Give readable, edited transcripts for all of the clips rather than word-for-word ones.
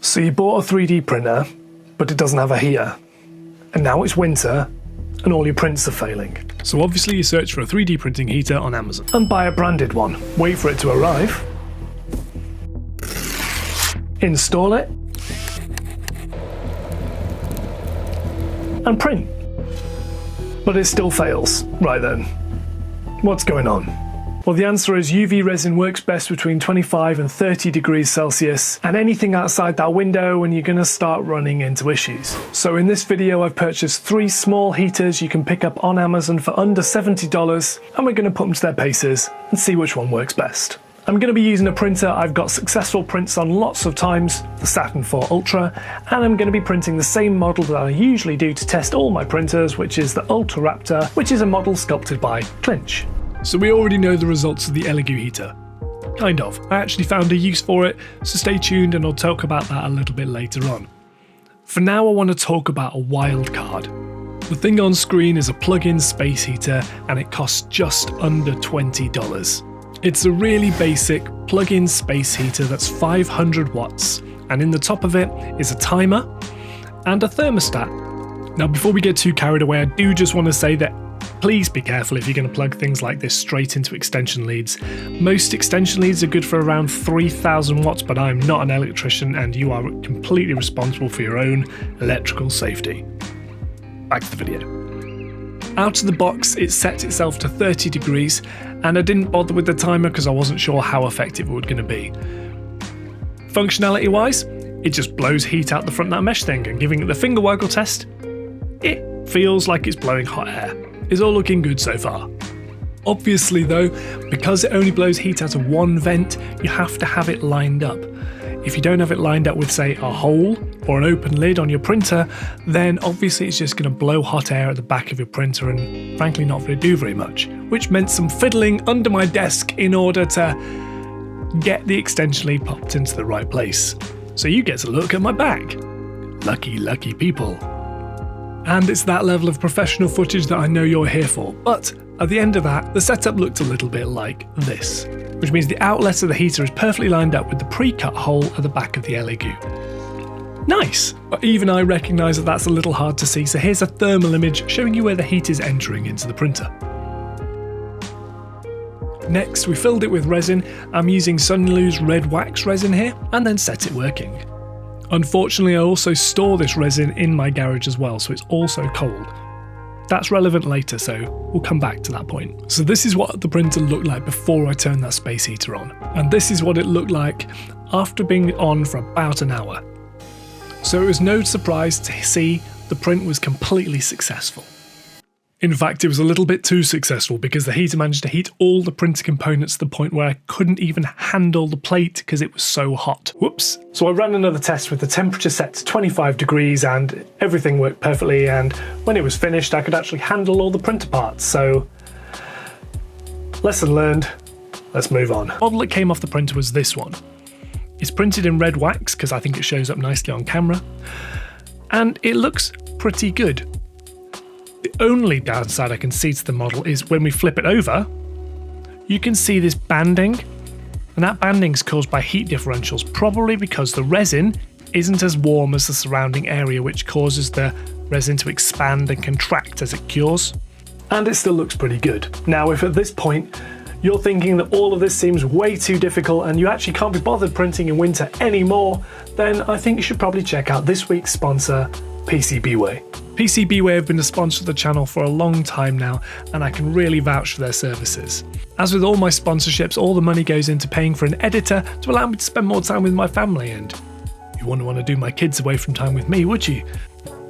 So you bought a 3D printer, but it doesn't have a heater. And now it's winter, and all your prints are failing. So obviously you search for a 3D printing heater on Amazon. And buy a branded one. Wait for it to arrive. Install it. And print. But it still fails. Right then. What's going on? Well, the answer is UV resin works best between 25 and 30 degrees Celsius, and anything outside that window and you're going to start running into issues. So in this video I've purchased 3 small heaters you can pick up on Amazon for under $70, and we're going to put them to their paces and see which one works best. I'm going to be using a printer I've got successful prints on lots of times, the Saturn IV Ultra, and I'm going to be printing the same model that I usually do to test all my printers, which is the Ultra Raptor, which is a model sculpted by Clinch. So we already know the results of the Elegoo Heater. Kind of. I actually found a use for it, so stay tuned and I'll talk about that a little bit later on. For now I want to talk about a wild card. The thing on screen is a plug-in space heater and it costs just under $20. It's a really basic plug-in space heater that's 500 watts, and in the top of it is a timer and a thermostat. Now before we get too carried away, I do just want to say that please be careful if you're going to plug things like this straight into extension leads. Most extension leads are good for around 3000 watts, but I'm not an electrician and you are completely responsible for your own electrical safety. Back to the video. Out of the box, it set itself to 30 degrees, and I didn't bother with the timer because I wasn't sure how effective it was going to be. Functionality wise, it just blows heat out the front of that mesh thing, and giving it the finger waggle test, it feels like it's blowing hot air. It's all looking good so far. Obviously though, because it only blows heat out of one vent, you have to have it lined up. If you don't have it lined up with, say, a hole or an open lid on your printer, then obviously it's just going to blow hot air at the back of your printer and frankly not going to do very much, which meant some fiddling under my desk in order to get the extension lead popped into the right place. So you get to look at my back. Lucky, lucky people. And it's that level of professional footage that I know you're here for. But at the end of that, the setup looked a little bit like this, which means the outlet of the heater is perfectly lined up with the pre-cut hole at the back of the Elegoo. Nice! But even I recognise that that's a little hard to see, so here's a thermal image showing you where the heat is entering into the printer. Next, we filled it with resin. I'm using Sunlu's red wax resin here, and then set it working. Unfortunately, I also store this resin in my garage as well, so it's also cold. That's relevant later, so we'll come back to that point. So this is what the printer looked like before I turned that space heater on, and this is what it looked like after being on for about an hour. So it was no surprise to see the print was completely successful. In fact, it was a little bit too successful because the heater managed to heat all the printer components to the point where I couldn't even handle the plate because it was so hot. Whoops. So I ran another test with the temperature set to 25 degrees and everything worked perfectly, and when it was finished I could actually handle all the printer parts. So, lesson learned, let's move on. The model that came off the printer was this one. It's printed in red wax because I think it shows up nicely on camera, and it looks pretty good. The only downside I can see to the model is when we flip it over, you can see this banding, and that banding is caused by heat differentials, probably because the resin isn't as warm as the surrounding area, which causes the resin to expand and contract as it cures. And it still looks pretty good. Now, if at this point you're thinking that all of this seems way too difficult and you actually can't be bothered printing in winter anymore, then I think you should probably check out this week's sponsor, PCBWay. PCBWay have been a sponsor of the channel for a long time now, and I can really vouch for their services. As with all my sponsorships, all the money goes into paying for an editor to allow me to spend more time with my family, and you wouldn't want to do my kids away from time with me, would you?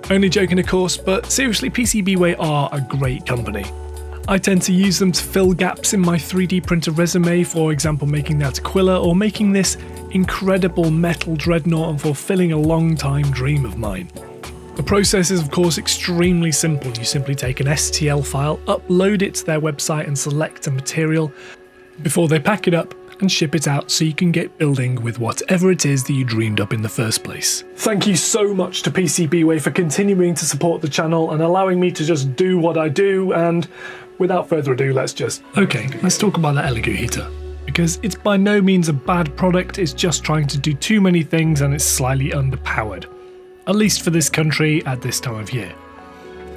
Only joking of course, but seriously, PCBWay are a great company. I tend to use them to fill gaps in my 3D printer resume, for example making that Aquila or making this incredible metal dreadnought and fulfilling a long time dream of mine. The process is of course extremely simple. You simply take an STL file, upload it to their website and select a material before they pack it up and ship it out so you can get building with whatever it is that you dreamed up in the first place. Thank you so much to PCBWay for continuing to support the channel and allowing me to just do what I do, and without further ado, let's talk about that Elegoo heater. because it's by no means a bad product, it's just trying to do too many things and it's slightly underpowered. At least for this country at this time of year.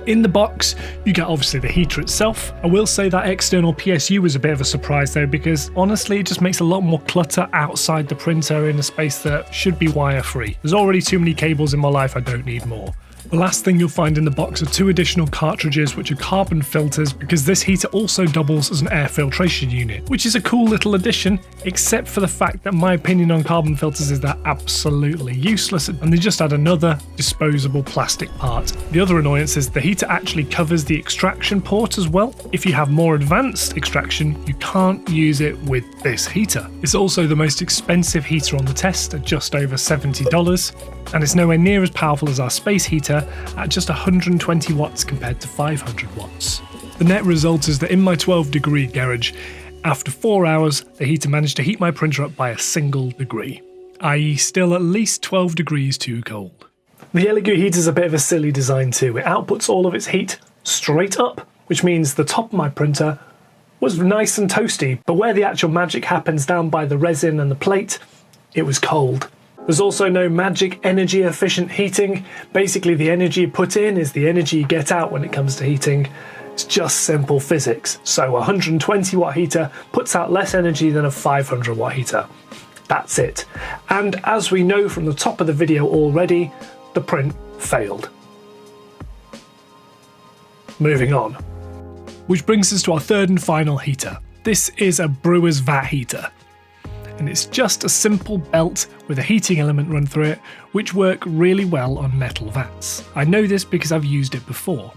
In the box, you get obviously the heater itself. I will say that external PSU was a bit of a surprise though, because honestly it just makes a lot more clutter outside the printer in a space that should be wire free. There's already too many cables in my life, I don't need more. The last thing you'll find in the box are 2 additional cartridges which are carbon filters, because this heater also doubles as an air filtration unit, which is a cool little addition, except for the fact that my opinion on carbon filters is they're absolutely useless and they just add another disposable plastic part. The other annoyance is the heater actually covers the extraction port as well. If you have more advanced extraction, you can't use it with this heater. It's also the most expensive heater on the test at just over $70. And it's nowhere near as powerful as our space heater at just 120 watts compared to 500 watts. The net result is that in my 12-degree garage, after 4 hours, the heater managed to heat my printer up by a single degree, i.e. still at least 12 degrees too cold. The Elegoo Heater is a bit of a silly design too. It outputs all of its heat straight up, which means the top of my printer was nice and toasty, but where the actual magic happens down by the resin and the plate, it was cold. There's also no magic energy efficient heating. Basically the energy you put in is the energy you get out when it comes to heating. It's just simple physics. So a 120 watt heater puts out less energy than a 500 watt heater. That's it. And as we know from the top of the video already, the print failed. Moving on. Which brings us to our third and final heater. This is a brewer's vat heater. And it's just a simple belt with a heating element run through it, which work really well on metal vats. I know this because I've used it before.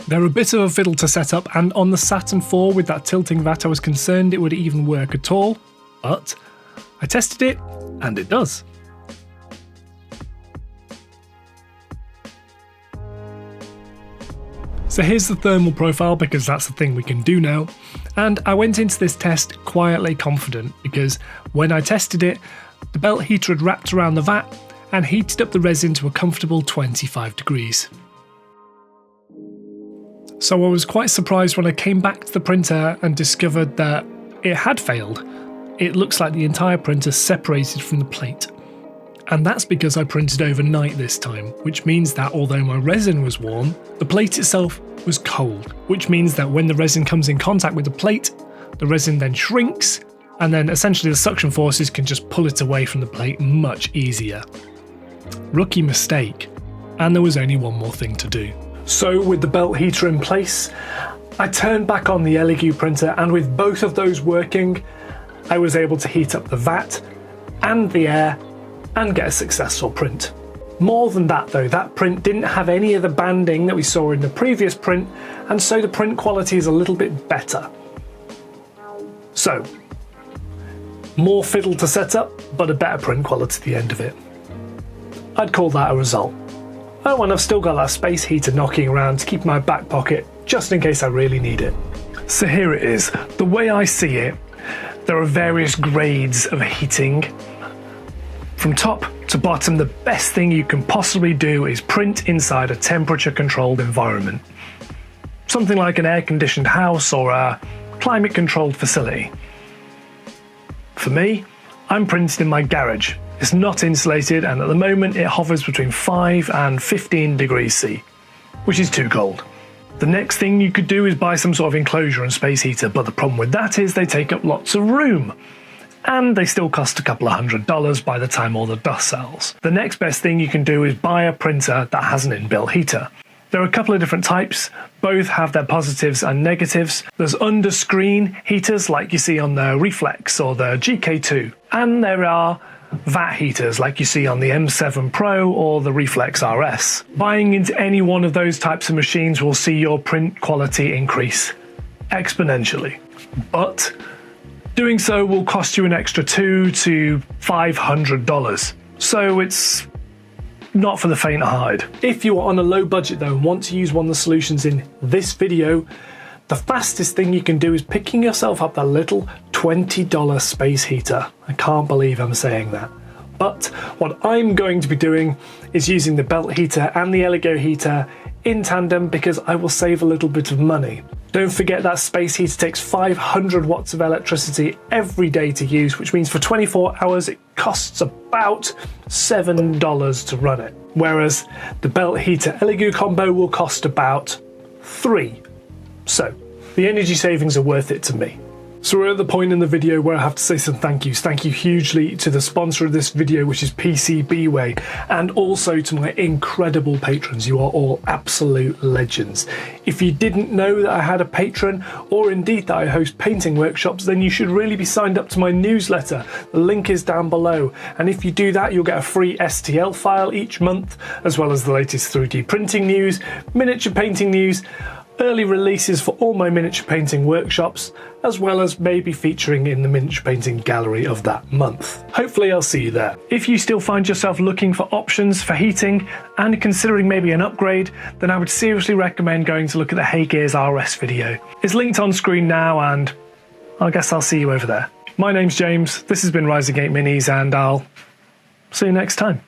They're a bit of a fiddle to set up, and on the Saturn 4 with that tilting vat I was concerned it would even work at all, but I tested it and it does. So here's the thermal profile, because that's the thing we can do now. And I went into this test quietly confident, because when I tested it, the belt heater had wrapped around the vat and heated up the resin to a comfortable 25 degrees. So I was quite surprised when I came back to the printer and discovered that it had failed. It looks like the entire printer separated from the plate. And that's because I printed overnight this time, which means that although my resin was warm, the plate itself was cold, which means that when the resin comes in contact with the plate, the resin then shrinks, and then essentially the suction forces can just pull it away from the plate much easier. Rookie mistake, and there was only one more thing to do. So with the belt heater in place, I turned back on the Elegoo printer, and with both of those working, I was able to heat up the vat and the air and get a successful print. More than that though, that print didn't have any of the banding that we saw in the previous print, and so the print quality is a little bit better. So, more fiddle to set up, but a better print quality at the end of it. I'd call that a result. Oh, and I've still got that space heater knocking around to keep in my back pocket, just in case I really need it. So here it is. The way I see it, there are various grades of heating. From top to bottom, the best thing you can possibly do is print inside a temperature-controlled environment. Something like an air-conditioned house or a climate-controlled facility. For me, I'm printing in my garage. It's not insulated, and at the moment it hovers between 5 and 15 degrees C, which is too cold. The next thing you could do is buy some sort of enclosure and space heater, but the problem with that is they take up lots of room. And they still cost a couple of $100 by the time all the dust settles. The next best thing you can do is buy a printer that has an inbuilt heater. There are a couple of different types, both have their positives and negatives. There's under-screen heaters like you see on the Reflex or the GK2, and there are vat heaters like you see on the M7 Pro or the Reflex RS. Buying into any one of those types of machines will see your print quality increase exponentially, but doing so will cost you an extra $200 to $500, so it's not for the faint-hearted. If you are on a low budget though and want to use one of the solutions in this video, the fastest thing you can do is picking yourself up that little $20 space heater. I can't believe I'm saying that. But what I'm going to be doing is using the belt heater and the Elegoo heater in tandem because I will save a little bit of money. Don't forget that space heater takes 500 watts of electricity every day to use, which means for 24 hours it costs about $7 to run it. Whereas the belt heater Elegoo combo will cost about $3. So the energy savings are worth it to me. So we're at the point in the video where I have to say some thank yous. Thank you hugely to the sponsor of this video, which is PCBWay, and also to my incredible patrons. You are all absolute legends. If you didn't know that I had a patron, or indeed that I host painting workshops, then you should really be signed up to my newsletter. The link is down below. And if you do that, you'll get a free STL file each month, as well as the latest 3D printing news, miniature painting news, early releases for all my miniature painting workshops, as well as maybe featuring in the miniature painting gallery of that month. Hopefully I'll see you there. If you still find yourself looking for options for heating and considering maybe an upgrade, then I would seriously recommend going to look at the Hey Gears RS video. It's linked on screen now, and I guess I'll see you over there. My name's James, this has been Rising 8 Minis, and I'll see you next time.